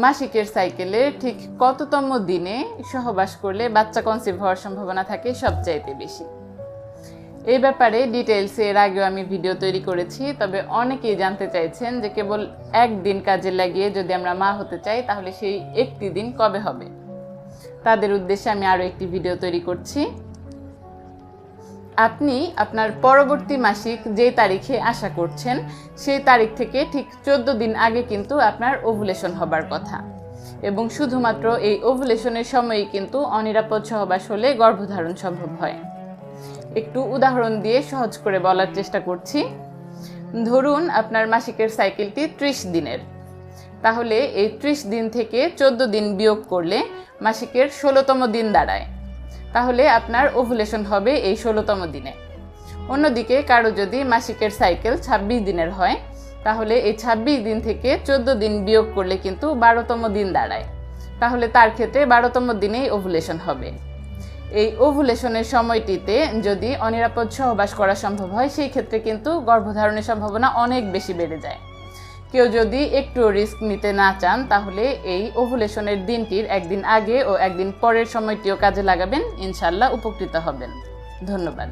মাসিকের সাইকেলে ঠিক কততম দিনে সহবাস করলে বাচ্চা কনসিভ হওয়ার সম্ভাবনা থাকে সবচাইতে বেশি? এই ব্যাপারে ডিটেইলসে এর আগেও আমি ভিডিও তৈরি করেছি, তবে অনেকেই জানতে চাইছেন যে কেবল একদিন কাজে লাগিয়ে যদি আমরা মা হতে চাই তাহলে সেই একটি দিন কবে হবে। তাদের উদ্দেশ্যে আমি আরও একটি ভিডিও তৈরি করছি। আপনি আপনার পরবর্তী মাসিক যে তারিখে আশা করছেন সেই তারিখ থেকে ঠিক 14 দিন আগে কিন্তু আপনার ওভুলেশন হবার কথা, এবং শুধুমাত্র এই ওভুলেশনের সময়ই কিন্তু অনিরাপদ সহবাস হলে গর্ভধারণ সম্ভব হয়। একটু উদাহরণ দিয়ে সহজ করে বলার চেষ্টা করছি। ধরুন আপনার মাসিকের সাইকেলটি 30 দিনের, তাহলে এই 30 দিন থেকে 14 দিন বিয়োগ করলে মাসিকের 16তম দিন দাঁড়ায়, তাহলে আপনার ওভুলেশন হবে এই 16তম দিনে। অন্যদিকে কারো যদি মাসিকের সাইকেল 26 দিনের হয়, তাহলে এই 26 দিন থেকে 14 দিন বিয়োগ করলে কিন্তু 12তম দিন দাঁড়ায়, তাহলে তার ক্ষেত্রে 12তম দিনেই ওভুলেশন হবে। এই ওভুলেশনের সময়টিতে যদি অনিরাপদ সহবাস করা সম্ভব হয় সেই ক্ষেত্রে কিন্তু গর্ভধারণের সম্ভাবনা অনেক বেশি বেড়ে যায়। কেউ যদি একটু রিস্ক নিতে না চান তাহলে এই ওভুলেশনের দিনটির একদিন আগে ও একদিন পরের সময়টিও কাজে লাগাবেন, ইনশাআল্লাহ উপকৃত হবেন। ধন্যবাদ।